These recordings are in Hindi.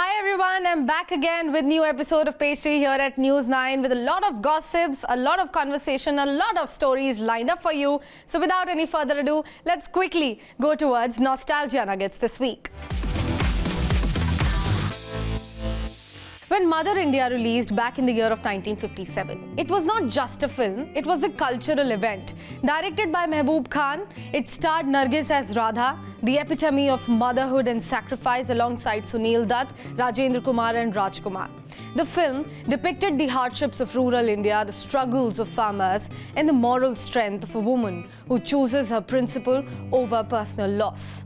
Hi everyone, I'm back again with new episode of Pastry here at News 9 with a lot of gossips, a lot of conversation, a lot of stories lined up for you. So without any further ado, let's quickly go towards Nostalgia Nuggets this week. When Mother India released back in the year of 1957, it was not just a film, it was a cultural event. Directed by Mehboob Khan, it starred Nargis as Radha, the epitome of motherhood and sacrifice alongside Sunil Dutt, Rajendra Kumar and Rajkumar. The film depicted the hardships of rural India, the struggles of farmers and the moral strength of a woman who chooses her principle over personal loss.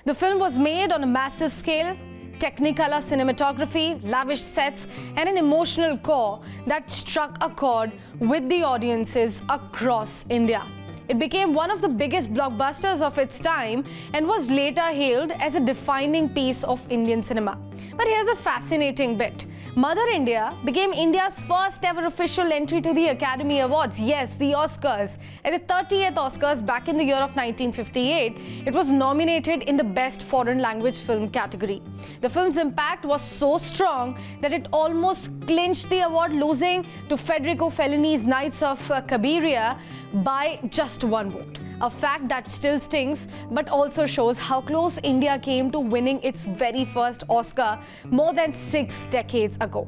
The film was made on a massive scale, Technicolor cinematography, lavish sets, and an emotional core that struck a chord with the audiences across India. It became one of the biggest blockbusters of its time and was later hailed as a defining piece of Indian cinema. But here's a fascinating bit. Mother India became India's first ever official entry to the Academy Awards. Yes, the Oscars. At the 30th Oscars back in the year of 1958, it was nominated in the Best Foreign Language Film category. The film's impact was so strong that it almost clinched the award, losing to Federico Fellini's Knights of Cabiria by just one vote. A fact that still stings, but also shows how close India came to winning its very first Oscar more than 6 decades ago.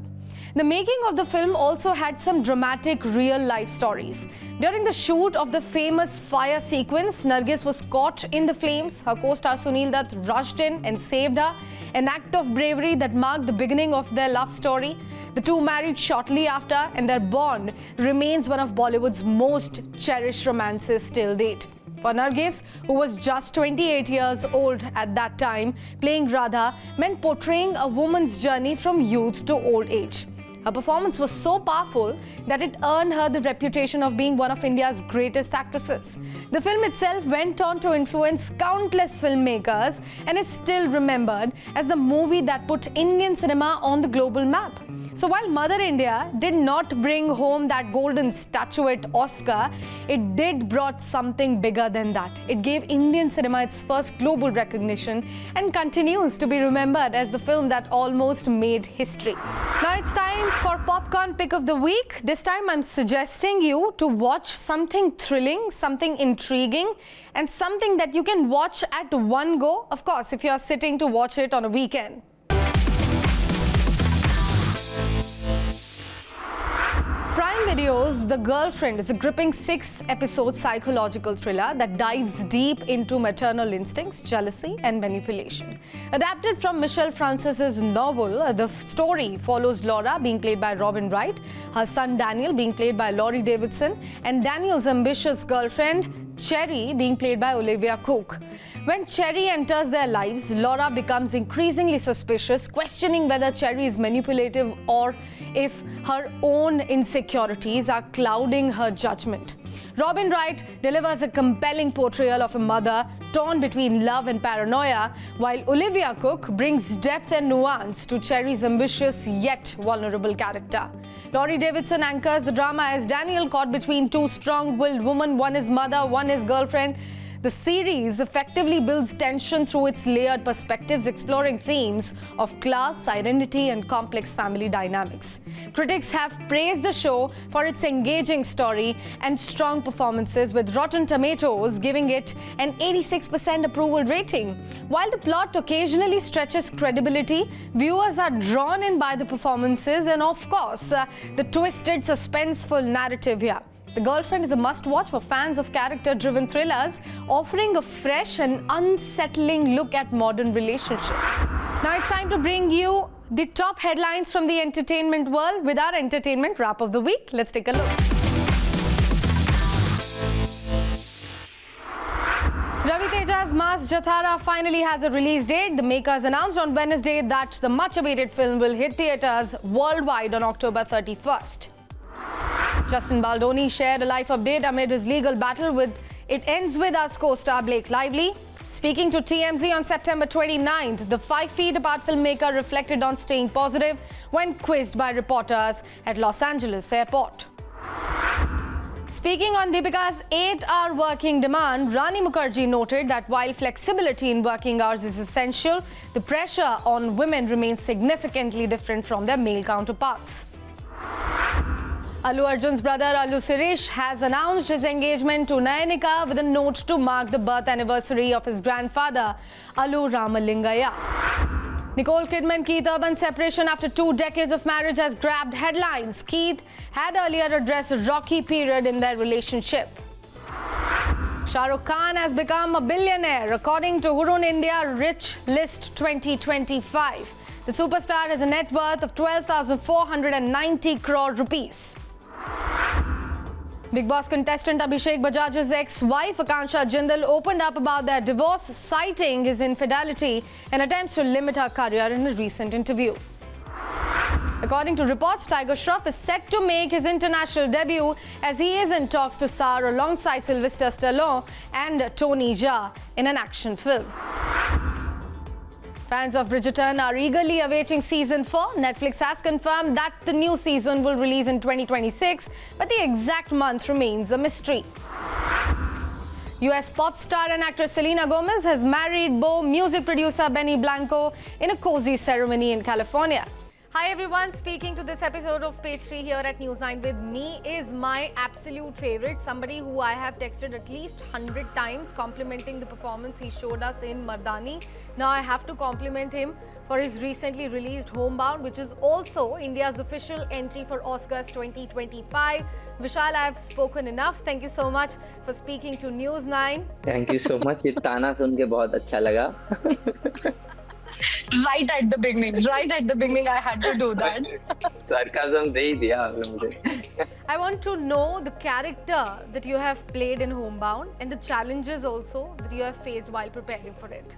The making of the film also had some dramatic real-life stories. During the shoot of the famous fire sequence, Nargis was caught in the flames. Her co-star Sunil Dutt rushed in and saved her, an act of bravery that marked the beginning of their love story. The two married shortly after, and their bond remains one of Bollywood's most cherished romances till date. For Nargis, who was just 28 years old at that time, playing Radha meant portraying a woman's journey from youth to old age. Her performance was so powerful that it earned her the reputation of being one of India's greatest actresses. The film itself went on to influence countless filmmakers and is still remembered as the movie that put Indian cinema on the global map. So while Mother India did not bring home that golden statuette Oscar, it did brought something bigger than that. It gave Indian cinema its first global recognition and continues to be remembered as the film that almost made history. Now it's time for Popcorn Pick of the Week. This time I'm suggesting you to watch something thrilling, something intriguing, and something that you can watch at one go. Of course, if you are sitting to watch it on a weekend. Prime Video's The Girlfriend is a gripping 6-episode psychological thriller that dives deep into maternal instincts, jealousy, and manipulation. Adapted from Michelle Francis's novel, the story follows Laura, being played by Robin Wright, her son Daniel, being played by Laurie Davidson, and Daniel's ambitious girlfriend, Cherry, being played by Olivia Cooke. When Cherry enters their lives, Laura becomes increasingly suspicious, questioning whether Cherry is manipulative or if her own insecurities are clouding her judgment. Robin Wright delivers a compelling portrayal of a mother torn between love and paranoia, while Olivia Cooke brings depth and nuance to Cherry's ambitious yet vulnerable character. Laurie Davidson anchors the drama as Daniel, caught between two strong-willed women, one is mother, one is girlfriend. The series effectively builds tension through its layered perspectives, exploring themes of class, identity, and complex family dynamics. Critics have praised the show for its engaging story and strong performances, with Rotten Tomatoes giving it an 86% approval rating. While the plot occasionally stretches credibility, viewers are drawn in by the performances and, of course, the twisted, suspenseful narrative here. The Girlfriend is a must-watch for fans of character-driven thrillers, offering a fresh and unsettling look at modern relationships. Now it's time to bring you the top headlines from the entertainment world with our entertainment wrap of the week. Let's take a look. Ravi Teja's Maas Jathara finally has a release date. The makers announced on Wednesday that the much-awaited film will hit theatres worldwide on October 31st. Justin Baldoni shared a life update amid his legal battle with It Ends With Us co-star Blake Lively. Speaking to TMZ on September 29th, the 5 feet apart filmmaker reflected on staying positive when quizzed by reporters at Los Angeles airport. Speaking on Deepika's 8-hour working demand, Rani Mukherjee noted that while flexibility in working hours is essential, the pressure on women remains significantly different from their male counterparts. Allu Arjun's brother Allu Sirish has announced his engagement to Nayanika with a note to mark the birth anniversary of his grandfather, Allu Ramalingaya. Nicole Kidman-Keith Urban separation after 2 decades of marriage has grabbed headlines. Keith had earlier addressed a rocky period in their relationship. Shah Rukh Khan has become a billionaire according to Hurun India Rich List 2025. The superstar has a net worth of 12,490 crore rupees. Bigg Boss contestant Abhishek Bajaj's ex-wife Akansha Jindal opened up about their divorce, citing his infidelity and attempts to limit her career in a recent interview. According to reports, Tiger Shroff is set to make his international debut as he is in talks to star alongside Sylvester Stallone and Tony Jaa in an action film. Fans of Bridgerton are eagerly awaiting season 4. Netflix has confirmed that the new season will release in 2026, but the exact month remains a mystery. US pop star and actress Selena Gomez has married beau music producer Benny Blanco in a cozy ceremony in California. Hi everyone, speaking to this episode of Page 3 here at News 9 with me is my absolute favorite, somebody who I have texted at least 100 times complimenting the performance he showed us in Mardani. Now I have to compliment him for his recently released Homebound, which is also India's official entry for Oscars 2025. Vishal, I have spoken enough. Thank you so much for speaking to News 9. Thank you so much. ये ताना सुन के बहुत अच्छा लगा. Right at the beginning, I had to do that. Sarcasm दे ही दिया आपने मुझे. I want to know the character that you have played in Homebound and the challenges also that you have faced while preparing for it.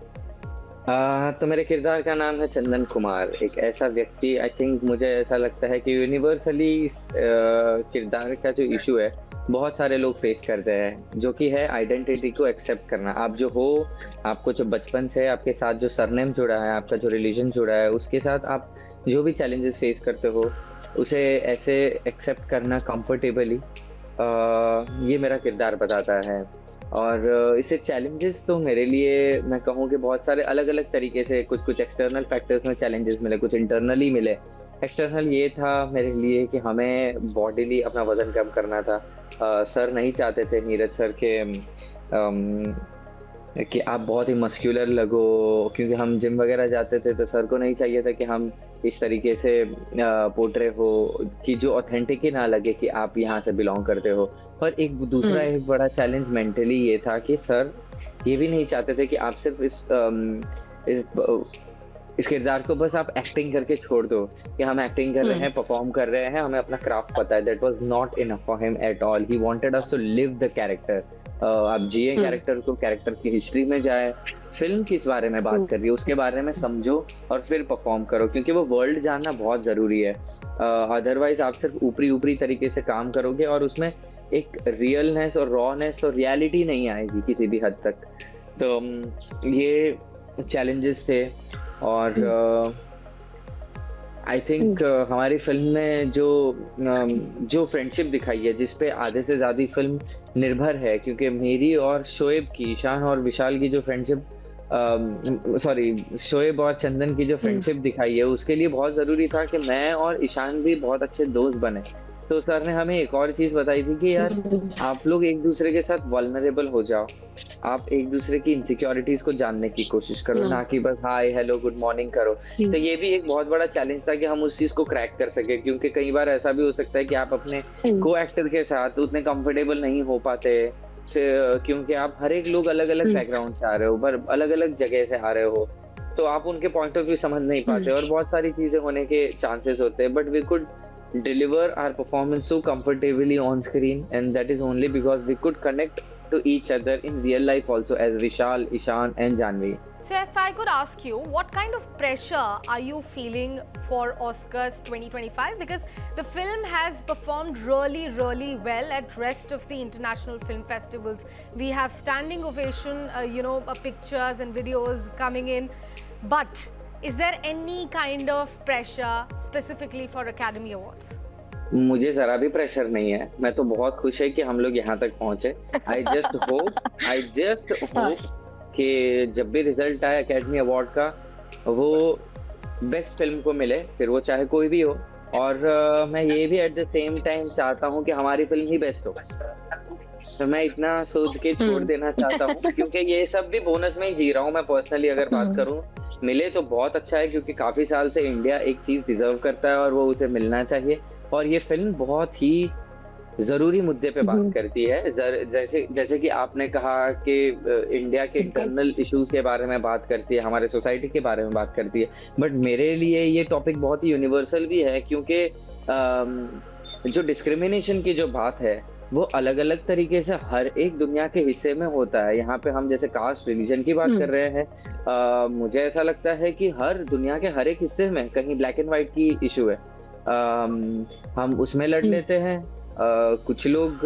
तो मेरे किरदार का नाम है चंदन कुमार. एक ऐसा व्यक्ति, आई थिंक मुझे ऐसा लगता है कि यूनिवर्सली किरदार का जो इशू है बहुत सारे लोग फेस करते हैं, जो कि है आइडेंटिटी को एक्सेप्ट करना. आप जो हो, आपको जो बचपन से आपके साथ जो सरनेम जुड़ा है, आपका जो रिलीजन जुड़ा है, उसके साथ आप जो भी चैलेंजेस फेस करते हो उसे ऐसे एक्सेप्ट करना कंफर्टेबली, ये मेरा किरदार बताता है. और इसे चैलेंजेस तो मेरे लिए मैं कहूँ कि बहुत सारे अलग अलग तरीके से, कुछ एक्सटर्नल फैक्टर्स में चैलेंजेस मिले, कुछ इंटरनली मिले. एक्सटर्नल ये था मेरे लिए कि हमें बॉडीली अपना वजन कम करना था. सर नहीं चाहते थे, नीरज सर के कि आप बहुत ही मस्क्यूलर लगो, क्योंकि हम जिम वगैरह जाते थे तो सर को नहीं चाहिए था कि हम इस तरीके से पोर्ट्रे हो कि जो ऑथेंटिक ही ना लगे कि आप यहाँ से बिलोंग करते हो. पर एक दूसरा एक बड़ा चैलेंज मेंटली ये था कि सर ये भी नहीं चाहते थे कि आप सिर्फ इस किरदार को बस आप एक्टिंग करके छोड़ दो कि हम एक्टिंग कर रहे हैं, परफॉर्म कर रहे हैं, हमें अपना क्राफ्ट पता है. That was not enough for him at all. He wanted us to live the character. आप जिए कैरेक्टर को, कैरेक्टर की हिस्ट्री में जाए, फिल्म किस बारे में बात कर रही है उसके बारे में समझो और फिर परफॉर्म करो, क्योंकि वो वर्ल्ड जानना बहुत जरूरी है. अदरवाइज आप सिर्फ ऊपरी तरीके से काम करोगे और उसमें एक रियलनेस और रॉनेस और रियलिटी नहीं आएगी किसी भी हद तक. तो ये चैलेंजेस थे. और आई थिंक हमारी फिल्म में जो फ्रेंडशिप दिखाई है, जिस पे आधे से ज़्यादा फिल्म निर्भर है, क्योंकि मेरी और शोएब की, ईशान और विशाल की जो फ्रेंडशिप, शोएब और चंदन की जो फ्रेंडशिप दिखाई है, उसके लिए बहुत ज़रूरी था कि मैं और ईशान भी बहुत अच्छे दोस्त बने. तो सर ने हमें एक और चीज़ बताई थी कि यार आप लोग एक दूसरे के साथ वल्नरेबल हो जाओ, आप एक दूसरे की इनसिक्योरिटीज को जानने की कोशिश करो, ना कि बस हाय हेलो गुड मॉर्निंग करो. तो ये भी एक बहुत बड़ा चैलेंज था कि हम उस चीज को क्रैक कर सके, क्योंकि कई बार ऐसा भी हो सकता है कि आप अपने को एक्टर के साथ उतने कंफर्टेबल नहीं हो पाते, क्योंकि आप हर एक लोग अलग अलग बैकग्राउंड से आ रहे हो, पर अलग अलग जगह से आ रहे हो, तो आप उनके पॉइंट ऑफ व्यू समझ नहीं पाते और बहुत सारी चीजें होने के चांसेस होते हैं. But we could deliver our performance so comfortably on screen, and that is only because we could connect to each other in real life also as Vishal, Ishan and Janvi. So if I could ask you, what kind of pressure are you feeling for Oscars 2025? Because the film has performed really well at rest of the international film festivals. We have standing ovation, pictures and videos coming in. But is there any kind of pressure specifically for Academy Awards? मुझे जरा भी प्रेशर नहीं है, मैं तो बहुत खुश है कि हम लोग यहाँ तक पहुंचे। आई जस्ट होप कि जब भी रिजल्ट आए एकेडमी अवार्ड का, वो बेस्ट फिल्म को मिले, फिर वो चाहे कोई भी हो। और मैं ये भी एट द सेम टाइम चाहता हूँ कि हमारी फिल्म ही बेस्ट हो। तो मैं इतना सोच के छोड़ देना चाहता हूँ, क्योंकि ये सब भी बोनस में ही जी रहा हूँ मैं पर्सनली अगर बात करूँ। मिले तो बहुत अच्छा है, क्योंकि काफी साल से इंडिया एक चीज डिजर्व करता है और वो उसे मिलना चाहिए। और ये फिल्म बहुत ही जरूरी मुद्दे पे बात करती है। जैसे जैसे कि आपने कहा कि इंडिया के इंटरनल इश्यूज के बारे में बात करती है, हमारे सोसाइटी के बारे में बात करती है। बट मेरे लिए ये टॉपिक बहुत ही यूनिवर्सल भी है, क्योंकि जो डिस्क्रिमिनेशन की जो बात है वो अलग अलग तरीके से हर एक दुनिया के हिस्से में होता है। यहाँ पे हम जैसे कास्ट रिलीजन की बात कर रहे हैं, मुझे ऐसा लगता है कि हर दुनिया के हर एक हिस्से में कहीं ब्लैक एंड व्हाइट की इशू है। हम उसमें लड़ लेते हैं, कुछ लोग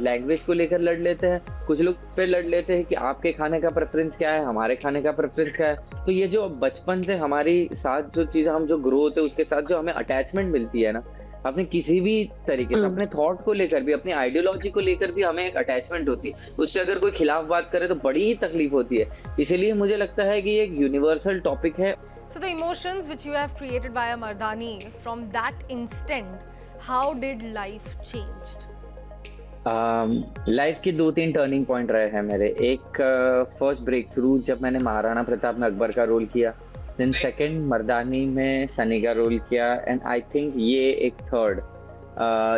लैंग्वेज को लेकर लड़ लेते हैं, कुछ लोग फिर लड़ लेते हैं कि आपके खाने का प्रेफरेंस क्या है, हमारे खाने का प्रेफरेंस क्या है। तो ये जो बचपन से हमारी साथ जो चीजें हम जो ग्रो होते हैं उसके साथ जो हमें अटैचमेंट मिलती है ना, अपने किसी भी तरीके से, अपने थॉट को लेकर भी, अपनी आइडियोलॉजी को लेकर भी हमें एक अटैचमेंट होती है। उससे अगर कोई खिलाफ बात करे तो बड़ी ही तकलीफ होती है। इसीलिए मुझे लगता है कि ये एक यूनिवर्सल टॉपिक है। So the emotions which you have created via Mardani, from that instant, how did life changed? Life के 2-3 टर्निंग पॉइंट रहे हैं मेरे। एक फर्स्ट ब्रेक थ्रू जब मैंने महाराणा प्रताप में अकबर का रोल किया, देन सेकंड मर्दानी में सनी का रोल किया, एंड आई थिंक ये एक थर्ड।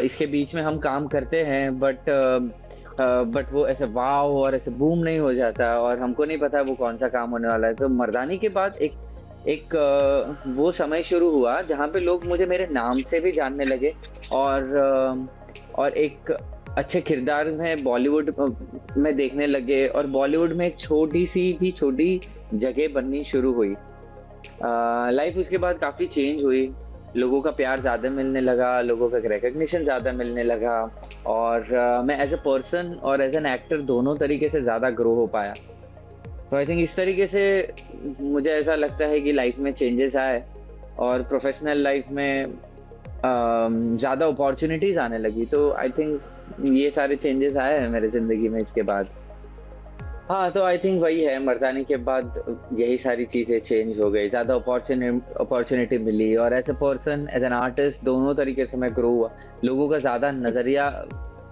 इसके बीच में हम काम करते हैं, बट वो ऐसे वाव और ऐसे बूम नहीं हो जाता, और हमको नहीं पता वो कौन सा काम होने वाला है। तो मर्दानी के बाद एक वो समय शुरू हुआ जहाँ पे लोग मुझे मेरे नाम से भी जानने लगे, और एक अच्छे किरदार में बॉलीवुड में देखने लगे, और बॉलीवुड में एक छोटी जगह बननी शुरू हुई। लाइफ उसके बाद काफी चेंज हुई, लोगों का प्यार ज्यादा मिलने लगा, लोगों का रिकग्निशन ज्यादा मिलने लगा, और मैं एज अ पर्सन और एज एन एक्टर दोनों तरीके से ज्यादा ग्रो हो पाया। तो आई थिंक इस तरीके से मुझे ऐसा लगता है कि लाइफ में चेंजेस आए, और प्रोफेशनल लाइफ में ज़्यादा अपॉर्चुनिटीज आने लगी। तो आई थिंक ये सारे चेंजेस आए हैं मेरे ज़िंदगी में इसके बाद। हाँ, तो आई थिंक वही है, मर्दानी के बाद यही सारी चीज़ें चेंज हो गई, ज़्यादा अपॉर्चुनिटी मिली, और as a person as an artist दोनों तरीके से मैं ग्रो हुआ। लोगों का ज़्यादा नज़रिया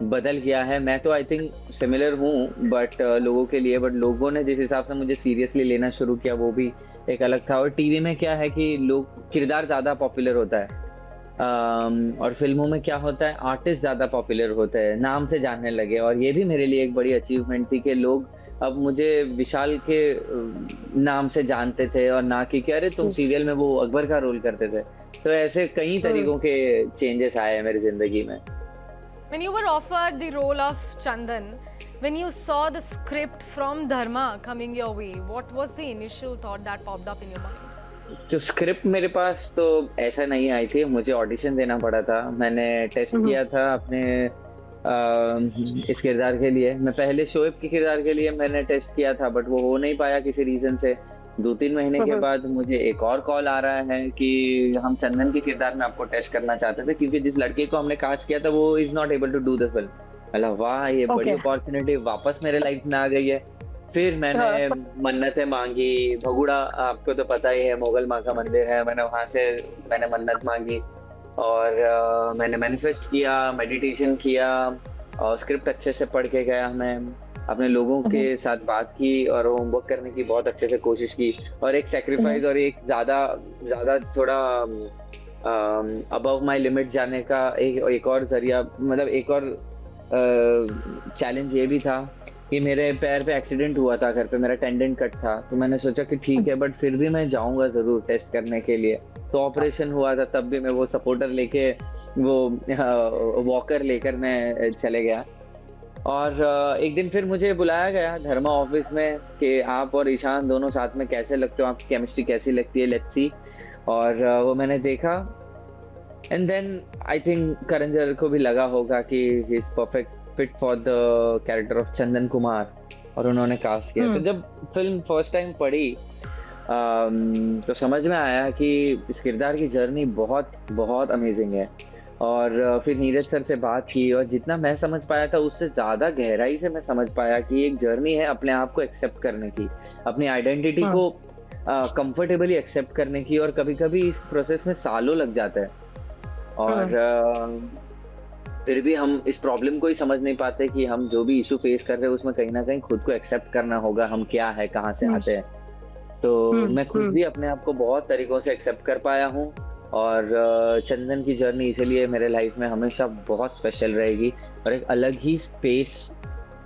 बदल गया है। मैं तो आई थिंक सिमिलर हूँ बट लोगों के लिए, बट लोगों ने जिस हिसाब से मुझे सीरियसली लेना शुरू किया वो भी एक अलग था। और टीवी में क्या है कि लोग किरदार ज़्यादा पॉपुलर होता है, और फिल्मों में क्या होता है आर्टिस्ट ज़्यादा पॉपुलर होते हैं, नाम से जानने लगे। और ये भी मेरे लिए एक बड़ी अचीवमेंट थी कि लोग अब मुझे विशाल के नाम से जानते थे, और ना कि अरे तुम सीरियल में वो अकबर का रोल करते थे। तो ऐसे कई तरीकों के चेंजेस आए हैं मेरी जिंदगी में। When you were offered the role of Chandan, when you saw the script from Dharma coming your way, what was the initial thought that popped up in your mind? तो स्क्रिप्ट मेरे पास तो ऐसा नहीं आई थी, मुझे ऑडिशन देना पड़ा था। मैंने टेस्ट किया था अपने इस किरदार के लिए। मैं पहले शोएब के किरदार के लिए मैंने टेस्ट किया था, बट वो हो नहीं पाया किसी रीजन से। 2-3 महीने के बाद मुझे एक और कॉल आ रहा है कि हम चंदन के किरदार में आपको टेस्ट करना चाहते थे, क्योंकि जिस लड़के को हमने कास्ट किया था वो is not able to do this film. मतलब वाह, ये बड़ी अपॉर्चुनिटी वापस मेरे लाइफ में आ गई है। फिर मैंने मन्नतें मांगी। भगुड़ा आपको तो पता ही है, मोगल माँ का मंदिर है, मैंने वहां से मन्नत मांगी, और मैंने मैनिफेस्ट किया, मेडिटेशन किया, और स्क्रिप्ट अच्छे से पढ़ के गया। मैं अपने लोगों के साथ बात की और होमवर्क करने की बहुत अच्छे से कोशिश की, और एक सेक्रीफाइस और एक ज्यादा थोड़ा अबव माय लिमिट जाने का एक और जरिया, मतलब एक और चैलेंज ये भी था कि मेरे पैर पे एक्सीडेंट हुआ था, घर पे मेरा टेंडेंट कट था। तो मैंने सोचा कि ठीक है, बट फिर भी मैं जाऊंगा जरूर टेस्ट करने के लिए। तो ऑपरेशन हुआ था, तब भी मैं वो सपोर्टर लेके, वो वॉकर लेकर मैं चले गया। और एक दिन फिर मुझे बुलाया गया धर्मा ऑफिस में कि आप और ईशान दोनों साथ में कैसे लगते हो, आपकी केमिस्ट्री कैसी लगती है, लेट्स सी। और वो मैंने देखा, and then I think Karan Johar को भी लगा होगा कि he is perfect fit for the character of Chandan Kumar, और उन्होंने कास्ट किया। तो जब फिल्म फर्स्ट टाइम पढ़ी तो समझ में आया कि इस किरदार की जर्नी बहुत बहुत अमेजिंग है, और फिर नीरज सर से बात की और जितना मैं समझ पाया था उससे ज्यादा गहराई से मैं समझ पाया कि एक जर्नी है अपने आप को एक्सेप्ट करने की, अपनी आइडेंटिटी हाँ। को कंफर्टेबली एक्सेप्ट करने की, और कभी कभी इस प्रोसेस में सालों लग जाता है। और फिर भी हम इस प्रॉब्लम को ही समझ नहीं पाते कि हम जो भी इशू फेस कर रहे हैं उसमें कहीं ना कहीं खुद को एक्सेप्ट करना होगा, हम क्या है, कहाँ से आते हैं। तो मैं खुद भी अपने आप को बहुत तरीकों से एक्सेप्ट कर पाया हूँ, और चंदन की जर्नी इसीलिए मेरे लाइफ में हमेशा बहुत स्पेशल रहेगी, और एक अलग ही स्पेस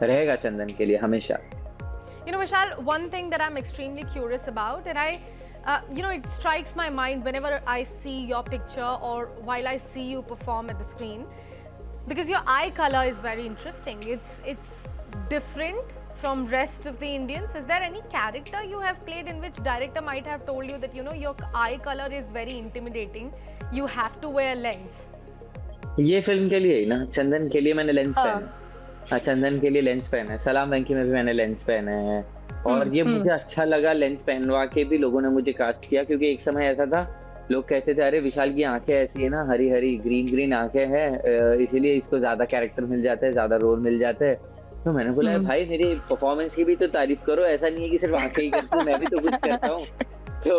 रहेगा चंदन के लिए हमेशा। You know, Vishal, one thing that I'm extremely curious about, and it strikes my mind whenever I see your picture or while I see you perform at the screen, because your eye color is very interesting. It's different from rest of the Indians. Is there any character you have played in which director might have told you that your eye color is very intimidating, you have to wear lens? ये फिल्म के लिए ही ना, चंदन के लिए मैंने लेंस पहना। हाँ, चंदन के लिए लेंस पहना है, सलाम वेंकी में भी मैंने लेंस पहना है, और ये मुझे अच्छा लगा लेंस पहनवा के भी लोगों ने मुझे कास्ट किया, क्योंकि एक समय ऐसा था लोग कहते थे अरे विशाल की आंखें ऐसी है ना, हरी हरी ग्रीन ग्रीन आंखें हैं, इसीलिए इसको ज्यादा कैरेक्टर मिल जाता है, ज्यादा रोल मिल जाता है। तो मैंने बोला भाई मेरी परफॉर्मेंस की भी तो तारीफ करो, ऐसा नहीं है कि सिर्फ आंखें ही करती हूँ, मैं भी तो कुछ करता हूँ। तो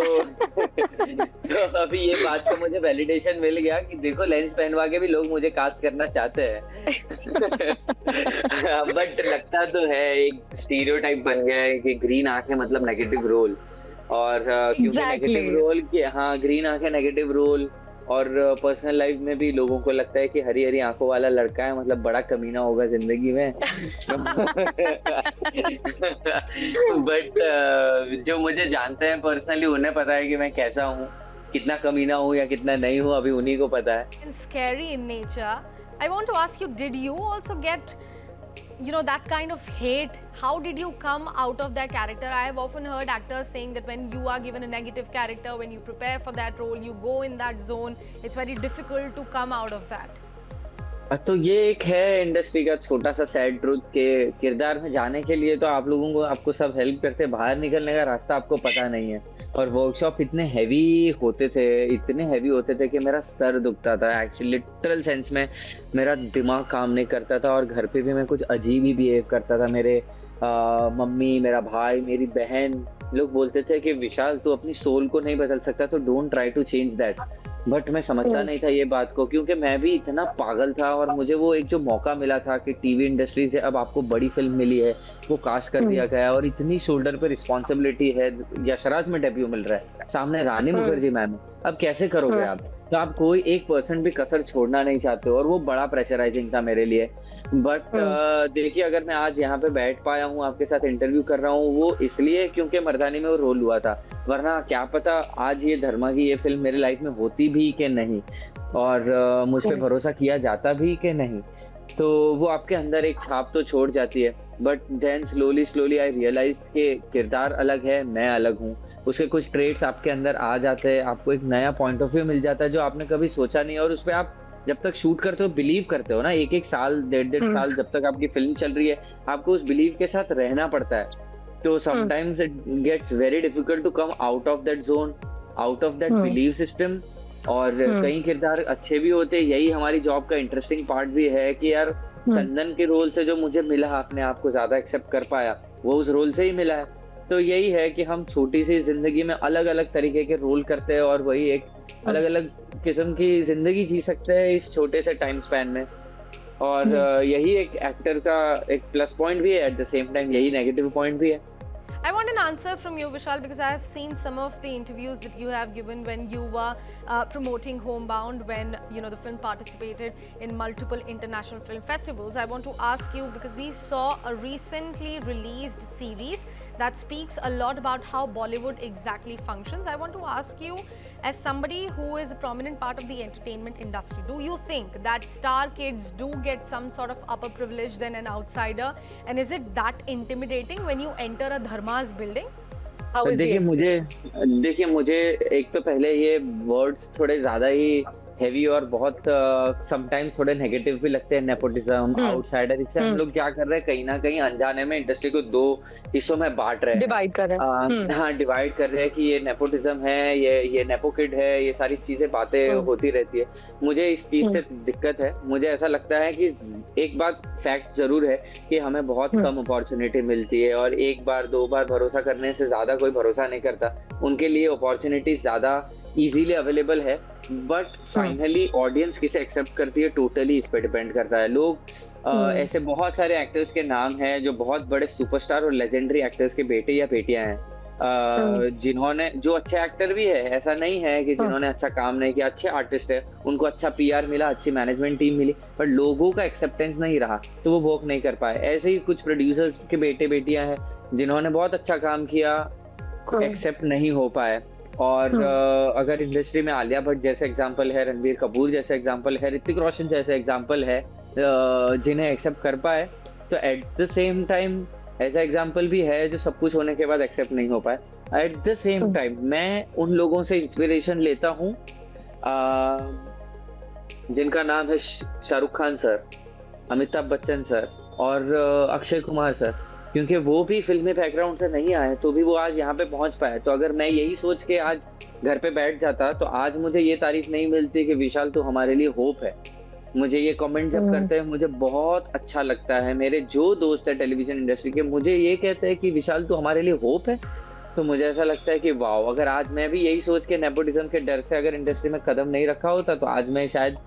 अभी ये बात का मुझे वैलिडेशन मिल गया कि देखो लेंस पहनवा के भी लोग मुझे कास्ट करना चाहते हैं। बट लगता तो है एक स्टीरियोटाइप बन गया है कि ग्रीन आंखें मतलब नेगेटिव रोल, और क्योंकि नेगेटिव रोल की, हाँ ग्रीन आंखें नेगेटिव रोल, और पर्सनल लाइफ में भी लोगों को लगता है कि हरी हरी आंखों वाला लड़का है मतलब बड़ा कमीना होगा जिंदगी में। बट जो मुझे जानते हैं पर्सनली उन्हें पता है कि मैं कैसा हूँ, कितना कमीना हूँ या कितना नहीं हूँ, अभी उन्हीं को पता है। And scary in nature. I want to ask you, did you also get that kind of hate? How did you come out of that character? I have often heard actors saying that when you are given a negative character, when you prepare for that role, you go in that zone, it's very difficult to come out of that. तो ये एक है इंडस्ट्री का छोटा सा सैड ट्रूथ के किरदार में जाने के लिए तो आप लोगों को, आपको सब हेल्प करते, बाहर निकलने का रास्ता आपको पता नहीं है। और वर्कशॉप इतने हैवी होते थे कि मेरा सर दुखता था, एक्चुअली लिटरल सेंस में मेरा दिमाग काम नहीं करता था, और घर पे भी मैं कुछ अजीब ही बिहेव करता था। मेरे मम्मी, मेरा भाई, मेरी बहन लोग बोलते थे कि विशाल तू अपनी सोल को नहीं बदल सकता, तो don't try to change that. But मैं समझता नहीं था ये बात को, क्योंकि मैं भी इतना पागल था, और मुझे वो एक जो मौका मिला था कि टीवी इंडस्ट्री से अब आपको बड़ी फिल्म मिली है, वो कास्ट कर दिया गया, और इतनी शोल्डर पे रिस्पॉन्सिबिलिटी है, यशराज में डेब्यू मिल रहा है, सामने रानी मुखर्जी मैम है, अब कैसे करोगे आप? तो आप कोई 1% भी कसर छोड़ना नहीं चाहते हो, और वो बड़ा प्रेशराइजिंग था मेरे लिए। बट देखिए, अगर मैं आज यहाँ पे बैठ पाया हूँ, आपके साथ इंटरव्यू कर रहा हूँ, वो इसलिए क्योंकि मर्दानी में वो रोल हुआ था, वरना क्या पता आज ये धर्मा की ये फिल्म मेरी लाइफ में होती भी कि नहीं, और मुझ पे भरोसा किया जाता भी कि नहीं। तो वो आपके अंदर एक छाप तो छोड़ जाती है, but then slowly I realised कि किरदार अलग है, मैं अलग हूँ, उसके कुछ ट्रेट्स आपके अंदर आ जाते हैं, आपको एक नया पॉइंट ऑफ व्यू मिल जाता है जो आपने कभी सोचा नहीं, और उस पर आप जब तक शूट करते हो, बिलीव करते हो ना, एक साल, डेढ़ साल जब तक आपकी फिल्म चल रही है, आपको उस बिलीव के साथ रहना पड़ता है। तो sometimes it gets very difficult to come out of that zone, out of that believe system. और कई किरदार अच्छे भी होते हैं, यही हमारी जॉब का इंटरेस्टिंग पार्ट भी है कि यार चंदन के रोल से जो मुझे मिला, अपने आप को ज्यादा एक्सेप्ट कर पाया, वो उस रोल से ही मिला है। तो यही है कि हम छोटी सी जिंदगी में अलग अलग तरीके के रोल करते हैं, और वही एक अलग अलग किस्म की जिंदगी जी सकते हैं इस छोटे से टाइम स्पैन में। और यही एक एक्टर का एक प्लस पॉइंट भी है, एट द सेम टाइम यही नेगेटिव पॉइंट भी है। I want an answer from you, Vishal, because I have seen some of the interviews that you have given when you were promoting Homebound, when the film participated in multiple international film festivals. I want to ask you, because we saw a recently released series that speaks a lot about how Bollywood exactly functions. I want to ask you, as somebody who is a prominent part of the entertainment industry, do you think that star kids do get some sort of upper privilege than an outsider, and is it that intimidating when you enter a Dharma's building? देखिए मुझे एक तो पहले ये वर्ड्स थोड़े ज्यादा ही हैवी और बहुत समटाइम्स थोड़े नेगेटिव भी लगते हैं, नेपोटिज्म, आउटसाइडर। इससे हम लोग क्या कर रहे हैं, कहीं ना कहीं अनजाने में इंडस्ट्री को दो हिस्सों में बांट रहे हैं। डिवाइड कर रहे हैं। हाँ, डिवाइड कर रहे हैं कि ये नेपोटिज्म है, ये नेपो किड है, ये सारी चीजें बातें होती रहती है। मुझे इस चीज से दिक्कत है। मुझे ऐसा लगता है कि एक बात फैक्ट जरूर है कि हमें बहुत कम अपॉर्चुनिटी मिलती है, और एक बार दो बार भरोसा करने से ज्यादा कोई भरोसा नहीं करता। उनके लिए अपॉर्चुनिटी ज्यादा इजीली अवेलेबल है, बट फाइनली ऑडियंस किसे एक्सेप्ट करती है टोटली इस पे डिपेंड करता है। लोग ऐसे बहुत सारे एक्टर्स के नाम हैं जो बहुत बड़े सुपरस्टार और लेजेंडरी एक्टर्स के बेटे या बेटियां हैं, जिन्होंने, जो अच्छे एक्टर भी है, ऐसा नहीं है कि जिन्होंने अच्छा काम नहीं किया, अच्छे आर्टिस्ट है, उनको अच्छा पीआर मिला, अच्छी मैनेजमेंट टीम मिली, पर लोगों का एक्सेप्टेंस नहीं रहा तो वो वर्क नहीं कर पाए। ऐसे ही कुछ प्रोड्यूसर्स के बेटे बेटियां हैं जिन्होंने बहुत अच्छा काम किया, एक्सेप्ट नहीं हो पाए। और अगर इंडस्ट्री में आलिया भट्ट जैसे एग्जाम्पल है, रणबीर कपूर जैसे एग्जाम्पल है, ऋतिक रोशन जैसे एग्जाम्पल है, जिन्हें एक्सेप्ट कर पाए, तो एट द सेम टाइम ऐसा एग्जाम्पल भी है जो सब कुछ होने के बाद एक्सेप्ट नहीं हो पाए। एट द सेम टाइम मैं उन लोगों से इंस्पिरेशन लेता हूँ जिनका नाम है शाहरुख खान सर, अमिताभ बच्चन सर और अक्षय कुमार सर, क्योंकि वो भी फिल्मी बैकग्राउंड से नहीं आए तो भी वो आज यहाँ पे पहुंच पाए। तो अगर मैं यही सोच के आज घर पे बैठ जाता तो आज मुझे ये तारीफ नहीं मिलती कि विशाल तो हमारे लिए होप है। मुझे ये कमेंट जब करते हैं मुझे बहुत अच्छा लगता है। मेरे जो दोस्त है टेलीविजन इंडस्ट्री के मुझे ये कहते हैं कि विशाल तो हमारे लिए होप है, तो मुझे ऐसा लगता है कि वाओ, अगर आज मैं भी यही सोच के नेपोटिज्म के डर से अगर इंडस्ट्री में कदम नहीं रखा होता तो आज मैं शायद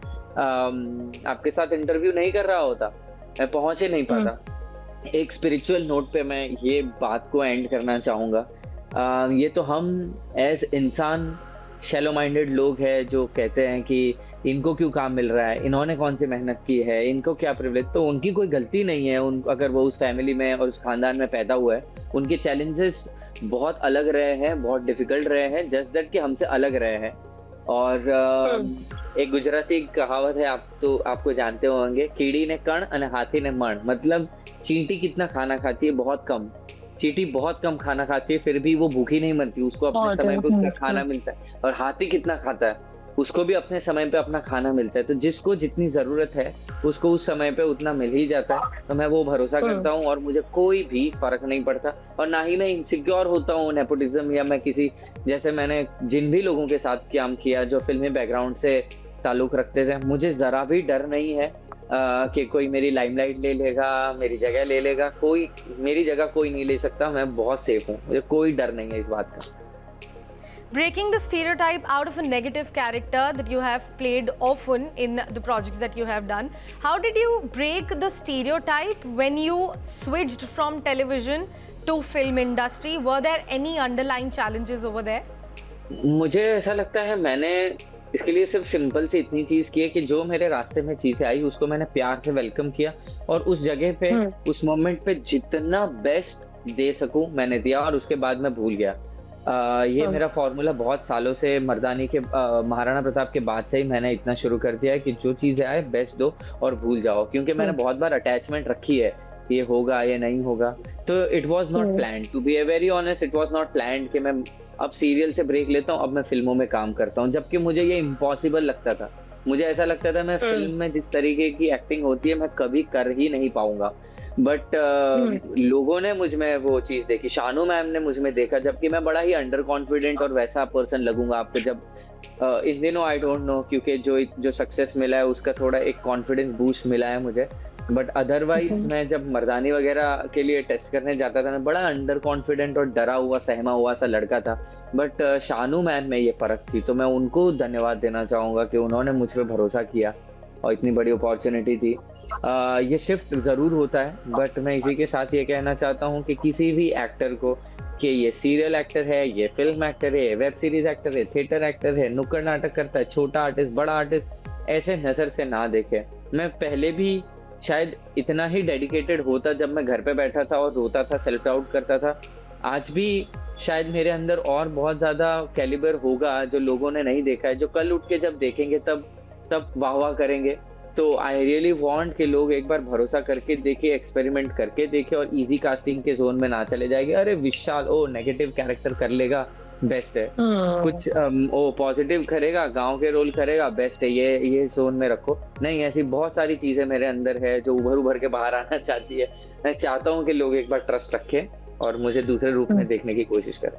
आपके साथ इंटरव्यू नहीं कर रहा होता, मैं पहुंच ही नहीं पाता। एक स्पिरिचुअल नोट पे मैं ये बात को एंड करना चाहूँगा। ये तो हम एज इंसान शैलो माइंडेड लोग हैं जो कहते हैं कि इनको क्यों काम मिल रहा है, इन्होंने कौन सी मेहनत की है, इनको क्या प्रिविलेज, तो उनकी कोई गलती नहीं है। अगर वो उस फैमिली में और उस खानदान में पैदा हुआ है, उनके चैलेंजेस बहुत अलग रहे हैं, बहुत डिफिकल्ट रहे हैं, जस्ट दैट कि हमसे अलग रहे हैं। और एक गुजराती कहावत है, आपको जानते होंगे, कीड़ी ने कण और हाथी ने मण। मतलब चींटी कितना खाना खाती है, बहुत कम। चींटी बहुत कम खाना खाती है फिर भी वो भूखी नहीं मरती, उसको अपने समय पे उसका खाना मिलता है। और हाथी कितना खाता है, उसको भी अपने समय पे अपना खाना मिलता है। तो जिसको जितनी जरूरत है उसको उस समय पे उतना मिल ही जाता है। तो मैं वो भरोसा करता हूँ और मुझे कोई भी फर्क नहीं पड़ता, और ना ही मैं इनसिक्योर होता हूँ नेपोटिज्म या मैं किसी, जैसे मैंने जिन भी लोगों के साथ काम किया जो फिल्मी बैकग्राउंड से ताल्लुक रखते थे, मुझे जरा भी डर नहीं है कि कोई मेरी लाइमलाइट ले लेगा, मेरी जगह ले लेगा। कोई मेरी जगह कोई नहीं ले सकता, मैं बहुत सेफ हूँ, मुझे कोई डर नहीं है इस बात का। Breaking the stereotype out of a negative character that you have played often in the projects that you have done, how did you break the stereotype when you switched from television to film industry? Were there any underlying challenges over there? मुझे ऐसा लगता है मैंने इसके लिए सिर्फ सिंपल से इतनी चीज की है कि जो मेरे रास्ते में चीजें आई उसको मैंने प्यार से वेलकम किया, और उस जगह पे उस मोमेंट पे जितना बेस्ट दे सकूं मैंने दिया, और उसके बाद मैं भूल गया। ये मेरा फॉर्मूला बहुत सालों से, मर्दानी के महाराणा प्रताप के बाद से ही मैंने इतना शुरू कर दिया है कि जो चीजें आए बेस्ट दो और भूल जाओ, क्योंकि मैंने बहुत बार अटैचमेंट रखी है, ये होगा ये नहीं होगा। तो it was not planned, to be very honest, it was not planned कि मैं अब सीरियल से ब्रेक लेता हूँ, अब मैं फिल्मों में काम करता हूँ, जबकि मुझे ये इम्पॉसिबल लगता था। मुझे ऐसा लगता था मैं फिल्म में जिस तरीके की एक्टिंग होती है मैं कभी कर ही नहीं पाऊंगा, बट लोगों ने मुझ में वो चीज देखी, शानू मैम ने मुझ में देखा, जबकि मैं बड़ा ही अंडर कॉन्फिडेंट और वैसा पर्सन लगूंगा आपको जब इन दिनों आई डोंट नो, क्योंकि जो सक्सेस मिला है उसका थोड़ा एक कॉन्फिडेंस बूस्ट मिला है मुझे, बट अदरवाइज मैं जब मर्दानी वगैरह के लिए टेस्ट करने जाता था मैं बड़ा अंडर कॉन्फिडेंट और डरा हुआ सहमा हुआ सा लड़का था। बट शानू मैम में ये फर्क थी, तो मैं उनको धन्यवाद देना चाहूंगा कि उन्होंने मुझ पर भरोसा किया और इतनी बड़ी अपॉर्चुनिटी थी। ये शिफ्ट जरूर होता है, बट मैं इसी के साथ ये कहना चाहता हूँ कि किसी भी एक्टर को, कि ये सीरियल एक्टर है, ये फिल्म एक्टर है, वेब सीरीज एक्टर है, थिएटर एक्टर है, नुक्कड़ नाटक करता है, छोटा आर्टिस्ट बड़ा आर्टिस्ट, ऐसे नजर से ना देखे। मैं पहले भी शायद इतना ही डेडिकेटेड होता जब मैं घर पे बैठा था और रोता था, सेल्फ डाउट करता था। आज भी शायद मेरे अंदर और बहुत ज्यादा कैलिबर होगा जो लोगों ने नहीं देखा है, जो कल उठ के जब देखेंगे तब वाह वाह करेंगे। तो आई रियली वांट कि लोग एक बार भरोसा करके देखे, एक्सपेरिमेंट करके देखे और इजी कास्टिंग के जोन में ना चले जाएंगे। अरे विशाल ओ नेगेटिव कैरेक्टर कर लेगा बेस्ट है। कुछ वो पॉजिटिव करेगा, गांव के रोल करेगा, बेस्ट है। ये जोन में रखो। नहीं, ऐसी बहुत सारी चीजें मेरे अंदर है जो उभर के बाहर आना चाहती है। मैं चाहता हूँ कि लोग एक बार ट्रस्ट रखें और मुझे दूसरे रूप में देखने की कोशिश करें।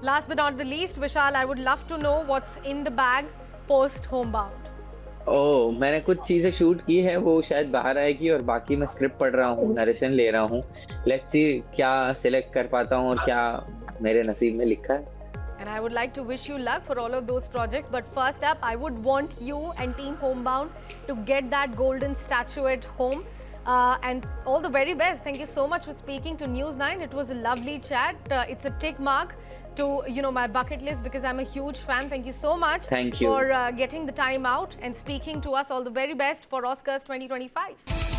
Last but not the least, Vishal, I would love to know what's in the bag post Homebound. मैंने कुछ चीजें शूट की है, वो शायद बाहर आएगी, और बाकी मैं स्क्रिप्ट पढ़ रहा हूँ, नरेशन ले रहा हूँ। लेट्स सी क्या सिलेक्ट कर पाता हूँ और क्या मेरे नसीब में लिखा है। And I would like to wish you luck for all of those projects. But first up, I would want you and Team Homebound to get that golden statuette home. And all the very best. Thank you so much for speaking to News 9. It was a lovely chat. It's a tick mark to my bucket list because I'm a huge fan. Thank you so much Thank you. for getting the time out and speaking to us. All the very best for Oscars 2025.